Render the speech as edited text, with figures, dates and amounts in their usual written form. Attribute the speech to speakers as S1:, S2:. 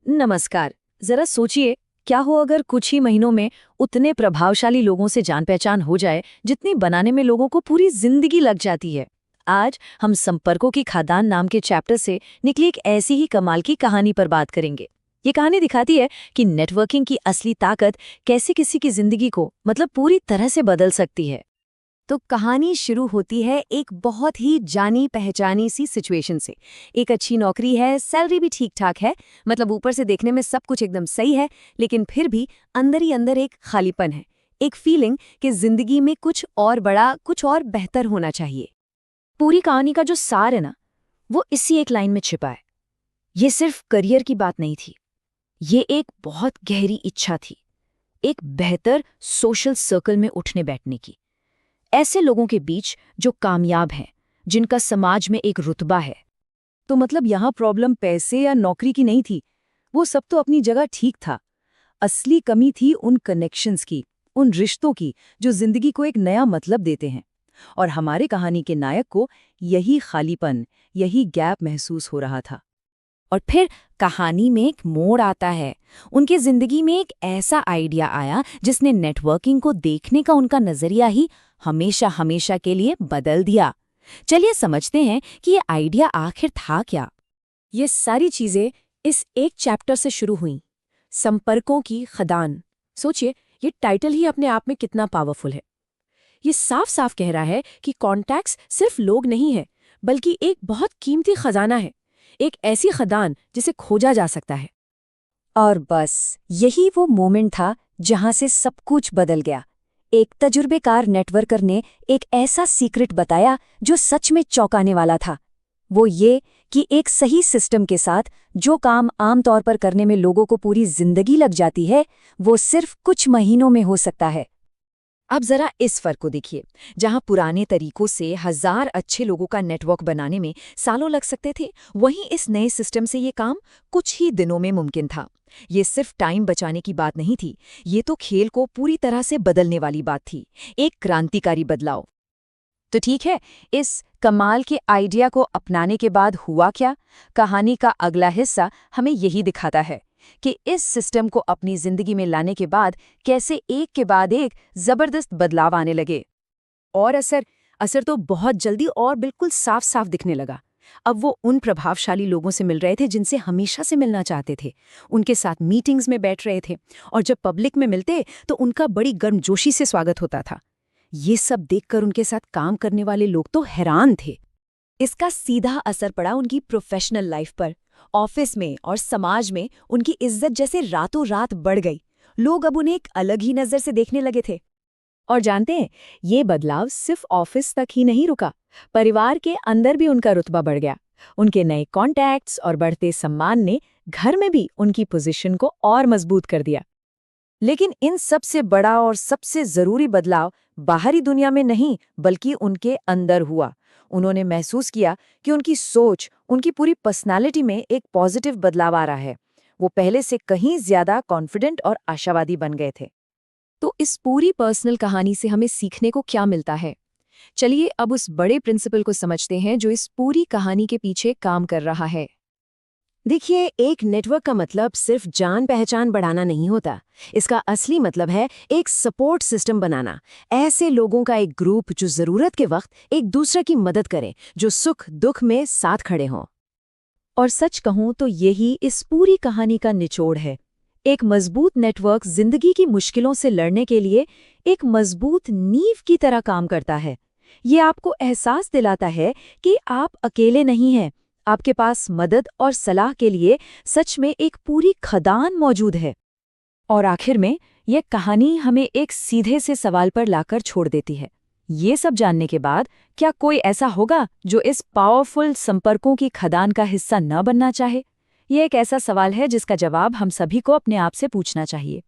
S1: नमस्कार। जरा सोचिए, क्या हो अगर कुछ ही महीनों में उतने प्रभावशाली लोगों से जान पहचान हो जाए जितनी बनाने में लोगों को पूरी जिंदगी लग जाती है। आज हम संपर्कों की खादान नाम के चैप्टर से निकली एक ऐसी ही कमाल की कहानी पर बात करेंगे। ये कहानी दिखाती है कि नेटवर्किंग की असली ताकत कैसे किसी की जिंदगी को मतलब पूरी तरह से बदल सकती है।
S2: तो कहानी शुरू होती है एक बहुत ही जानी पहचानी सी सिचुएशन से। एक अच्छी नौकरी है, सैलरी भी ठीक ठाक है, मतलब ऊपर से देखने में सब कुछ एकदम सही है, लेकिन फिर भी अंदर ही अंदर एक खालीपन है, एक फीलिंग कि जिंदगी में कुछ और बड़ा, कुछ और बेहतर होना चाहिए।
S1: पूरी कहानी का जो सार है ना, वो इसी एक लाइन में छिपा है। ये सिर्फ करियर की बात नहीं थी, ये एक बहुत गहरी इच्छा थी, एक बेहतर सोशल सर्कल में उठने बैठने की। ऐसे लोगों के बीच जो कामयाब हैं, जिनका समाज में एक रुतबा है।
S3: तो मतलब यहाँ प्रॉब्लम पैसे या नौकरी की नहीं थी, वो सब तो अपनी जगह ठीक था। असली कमी थी उन कनेक्शंस की, उन रिश्तों की जो जिंदगी को एक नया मतलब देते हैं। और हमारे कहानी के नायक को यही खालीपन, यही गैप महसूस हो रहा था।
S2: और फिर कहानी में एक मोड़ आता है। उनकी जिंदगी में एक ऐसा आइडिया आया जिसने नेटवर्किंग को देखने का उनका नजरिया ही हमेशा हमेशा के लिए बदल दिया। चलिए समझते हैं कि ये आइडिया आखिर था क्या। ये सारी चीजें इस एक चैप्टर से शुरू हुई, संपर्कों की खदान। सोचिए, ये टाइटल ही अपने आप में कितना पावरफुल है। ये साफ साफ कह रहा है कि कॉन्टैक्ट्स सिर्फ लोग नहीं है, बल्कि एक बहुत कीमती खजाना है, एक ऐसी खदान जिसे खोजा जा सकता है।
S1: और बस यही वो मोमेंट था जहां से सब कुछ बदल गया। एक तजुर्बेकार नेटवर्कर ने एक ऐसा सीक्रेट बताया जो सच में चौंकाने वाला था। वो ये कि एक सही सिस्टम के साथ जो काम आमतौर पर करने में लोगों को पूरी जिंदगी लग जाती है, वो सिर्फ कुछ महीनों में हो सकता है।
S3: अब जरा इस फर्क को देखिए। जहां पुराने तरीकों से 1000 अच्छे लोगों का नेटवर्क बनाने में सालों लग सकते थे, वहीं इस नए सिस्टम से ये काम कुछ ही दिनों में मुमकिन था। ये सिर्फ टाइम बचाने की बात नहीं थी, ये तो खेल को पूरी तरह से बदलने वाली बात थी, एक क्रांतिकारी बदलाव। तो ठीक है, इस कमाल के आइडिया को अपनाने के बाद हुआ क्या? कहानी का अगला हिस्सा हमें यही दिखाता है कि इस सिस्टम को अपनी जिंदगी में लाने के बाद कैसे एक के बाद एक जबरदस्त बदलाव आने लगे। और असर तो बहुत जल्दी और बिल्कुल साफ साफ दिखने लगा। अब वो उन प्रभावशाली लोगों से मिल रहे थे जिनसे हमेशा से मिलना चाहते थे, उनके साथ मीटिंग्स में बैठ रहे थे, और जब पब्लिक में मिलते तो उनका बड़ी गर्मजोशी से स्वागत होता था। ये सब देखकर उनके साथ काम करने वाले लोग तो हैरान थे। इसका सीधा असर पड़ा उनकी प्रोफेशनल लाइफ पर। ऑफिस में और समाज में उनकी इज्जत जैसे रातों रात बढ़ गई। लोग अब उन्हें एक अलग ही नजर से देखने लगे थे। और जानते हैं, ये बदलाव सिर्फ ऑफिस तक ही नहीं रुका, परिवार के अंदर भी उनका रुतबा बढ़ गया। उनके नए कॉन्टैक्ट्स और बढ़ते सम्मान ने घर में भी उनकी पोजीशन को और मजबूत कर दिया। लेकिन इन सबसे बड़ा और सबसे जरूरी बदलाव बाहरी दुनिया में नहीं, बल्कि उनके अंदर हुआ। उन्होंने महसूस किया कि उनकी सोच, उनकी पूरी पर्सनालिटी में एक पॉजिटिव बदलाव आ रहा है। वो पहले से कहीं ज्यादा कॉन्फिडेंट और आशावादी बन गए थे।
S2: तो इस पूरी पर्सनल कहानी से हमें सीखने को क्या मिलता है? चलिए अब उस बड़े प्रिंसिपल को समझते हैं जो इस पूरी कहानी के पीछे काम कर रहा है।
S3: देखिए, एक नेटवर्क का मतलब सिर्फ जान पहचान बढ़ाना नहीं होता। इसका असली मतलब है एक सपोर्ट सिस्टम बनाना, ऐसे लोगों का एक ग्रुप जो जरूरत के वक्त एक दूसरे की मदद करे, जो सुख दुख में साथ खड़े हों। और सच कहूं तो यही इस पूरी कहानी का निचोड़ है। एक मजबूत नेटवर्क जिंदगी की मुश्किलों से लड़ने के लिए एक मजबूत नींव की तरह काम करता है। ये आपको एहसास दिलाता है कि आप अकेले नहीं हैं, आपके पास मदद और सलाह के लिए सच में एक पूरी खदान मौजूद है। और आखिर में यह कहानी हमें एक सीधे से सवाल पर लाकर छोड़ देती है। ये सब जानने के बाद क्या कोई ऐसा होगा जो इस पावरफुल संपर्कों की खदान का हिस्सा न बनना चाहे? यह एक ऐसा सवाल है जिसका जवाब हम सभी को अपने आप से पूछना चाहिए।